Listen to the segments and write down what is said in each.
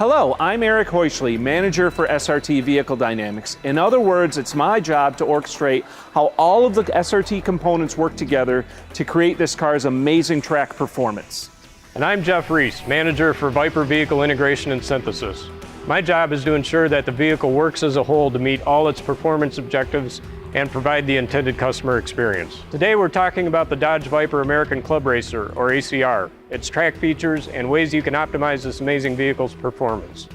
Hello, I'm Eric Heuschle, Manager for SRT Vehicle Dynamics. In other words, it's my job to orchestrate how all of the SRT components work together to create this car's amazing track performance. And I'm Jeff Reese, Manager for Viper Vehicle Integration and Synthesis. My job is to ensure that the vehicle works as a whole to meet all its performance objectives and provide the intended customer experience. Today we're talking about the Dodge Viper American Club Racer, or ACR, its track features, and ways you can optimize this amazing vehicle's performance.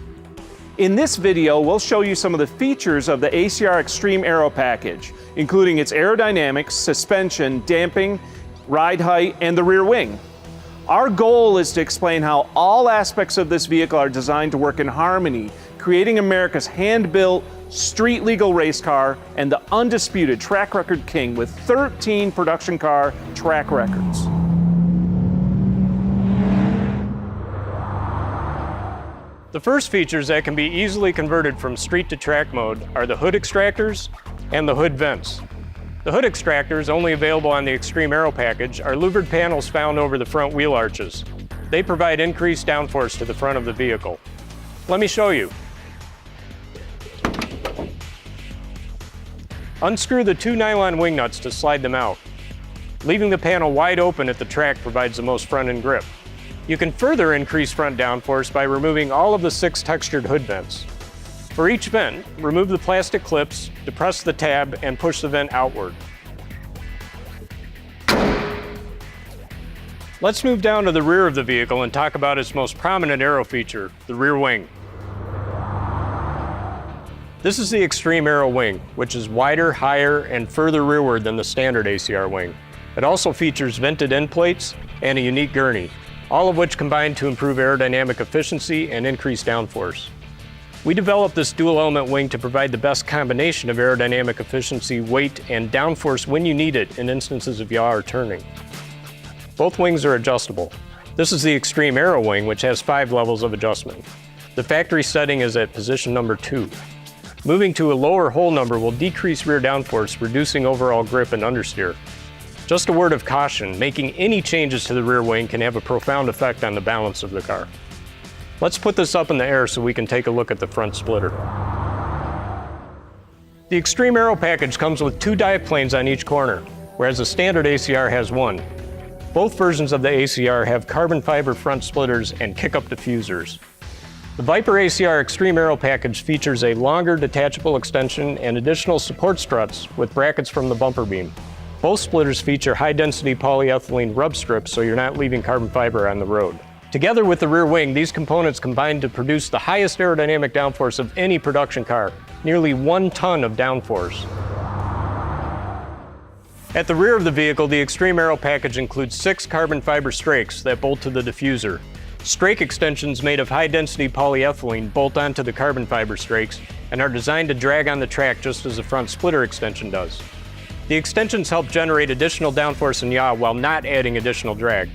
In this video, we'll show you some of the features of the ACR Extreme Aero package, including its aerodynamics, suspension, damping, ride height, and the rear wing. Our goal is to explain how all aspects of this vehicle are designed to work in harmony, creating America's hand-built, street-legal race car and the undisputed track record king with 13 production car track records. The first features that can be easily converted from street to track mode are the hood extractors and the hood vents. The hood extractors, only available on the Extreme Aero package, are louvered panels found over the front wheel arches. They provide increased downforce to the front of the vehicle. Let me show you. Unscrew the two nylon wing nuts to slide them out. Leaving the panel wide open at the track provides the most front-end grip. You can further increase front downforce by removing all of the 6 textured hood vents. For each vent, remove the plastic clips, depress the tab, and push the vent outward. Let's move down to the rear of the vehicle and talk about its most prominent aero feature, the rear wing. This is the Extreme Aero wing, which is wider, higher, and further rearward than the standard ACR wing. It also features vented end plates and a unique gurney, all of which combine to improve aerodynamic efficiency and increase downforce. We developed this dual-element wing to provide the best combination of aerodynamic efficiency, weight, and downforce when you need it in instances of yaw or turning. Both wings are adjustable. This is the Extreme Aero wing, which has 5 levels of adjustment. The factory setting is at position number 2. Moving to a lower hole number will decrease rear downforce, reducing overall grip and understeer. Just a word of caution, making any changes to the rear wing can have a profound effect on the balance of the car. Let's put this up in the air so we can take a look at the front splitter. The Extreme Aero package comes with 2 dive planes on each corner, whereas the standard ACR has 1. Both versions of the ACR have carbon fiber front splitters and kick-up diffusers. The Viper ACR Extreme Aero package features a longer detachable extension and additional support struts with brackets from the bumper beam. Both splitters feature high-density polyethylene rub strips so you're not leaving carbon fiber on the road. Together with the rear wing, these components combine to produce the highest aerodynamic downforce of any production car, nearly 1 ton of downforce. At the rear of the vehicle, the Extreme Aero package includes 6 carbon fiber strakes that bolt to the diffuser. Strake extensions made of high-density polyethylene bolt onto the carbon fiber strakes and are designed to drag on the track just as the front splitter extension does. The extensions help generate additional downforce and yaw while not adding additional drag.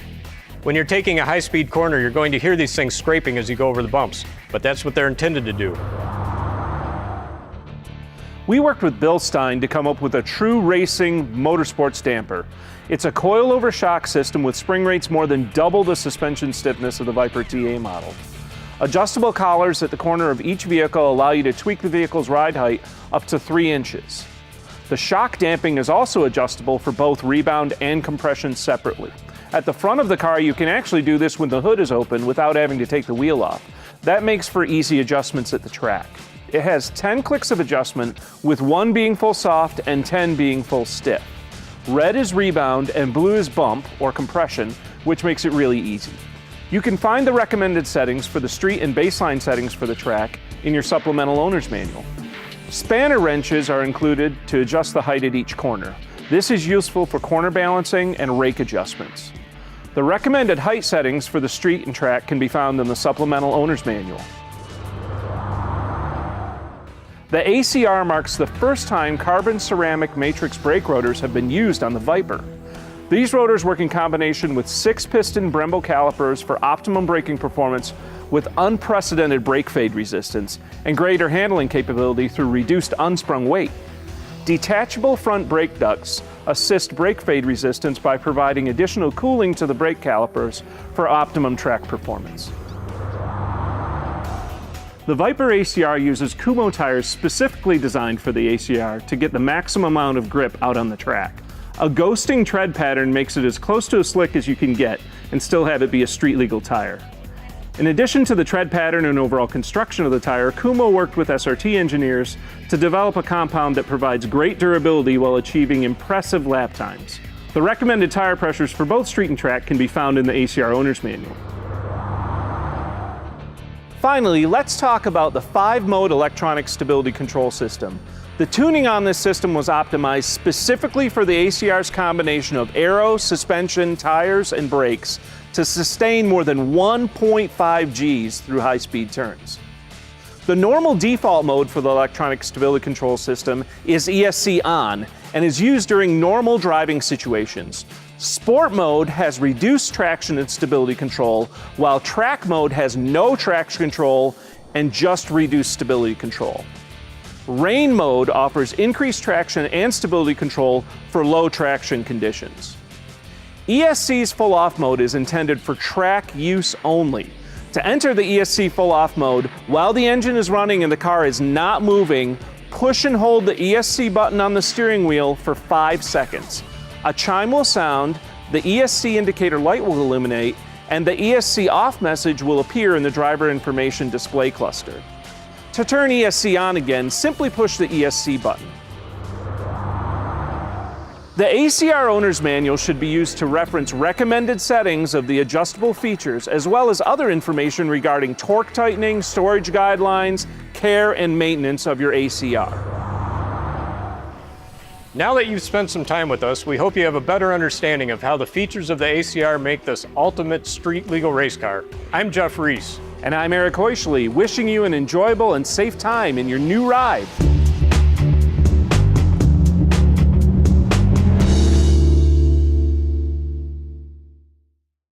When you're taking a high-speed corner, you're going to hear these things scraping as you go over the bumps, but that's what they're intended to do. We worked with Bill Stein to come up with a true racing motorsports damper. It's a coil-over shock system with spring rates more than double the suspension stiffness of the Viper TA model. Adjustable collars at the corner of each vehicle allow you to tweak the vehicle's ride height up to 3 inches. The shock damping is also adjustable for both rebound and compression separately. At the front of the car, you can actually do this when the hood is open without having to take the wheel off. That makes for easy adjustments at the track. It has 10 clicks of adjustment, with 1 being full soft and 10 being full stiff. Red is rebound and blue is bump or compression, which makes it really easy. You can find the recommended settings for the street and baseline settings for the track in your supplemental owner's manual. Spanner wrenches are included to adjust the height at each corner. This is useful for corner balancing and rake adjustments. The recommended height settings for the street and track can be found in the supplemental owner's manual. The ACR marks the first time carbon ceramic matrix brake rotors have been used on the Viper. These rotors work in combination with 6-piston Brembo calipers for optimum braking performance with unprecedented brake fade resistance and greater handling capability through reduced unsprung weight. Detachable front brake ducts assist brake fade resistance by providing additional cooling to the brake calipers for optimum track performance. The Viper ACR uses Kumho tires specifically designed for the ACR to get the maximum amount of grip out on the track. A ghosting tread pattern makes it as close to a slick as you can get and still have it be a street-legal tire. In addition to the tread pattern and overall construction of the tire, Kumho worked with SRT engineers to develop a compound that provides great durability while achieving impressive lap times. The recommended tire pressures for both street and track can be found in the ACR Owner's Manual. Finally, let's talk about the 5-mode electronic stability control system. The tuning on this system was optimized specifically for the ACR's combination of aero, suspension, tires, and brakes to sustain more than 1.5 Gs through high-speed turns. The normal default mode for the electronic stability control system is ESC on and is used during normal driving situations. Sport mode has reduced traction and stability control, while track mode has no traction control and just reduced stability control. Rain mode offers increased traction and stability control for low traction conditions. ESC's full off mode is intended for track use only. To enter the ESC full off mode, while the engine is running and the car is not moving, push and hold the ESC button on the steering wheel for 5 seconds. A chime will sound, the ESC indicator light will illuminate, and the ESC off message will appear in the driver information display cluster. To turn ESC on again, simply push the ESC button. The ACR Owner's Manual should be used to reference recommended settings of the adjustable features, as well as other information regarding torque tightening, storage guidelines, care and maintenance of your ACR. Now that you've spent some time with us, we hope you have a better understanding of how the features of the ACR make this ultimate street legal race car. I'm Jeff Reese. And I'm Eric Heuschele, wishing you an enjoyable and safe time in your new ride.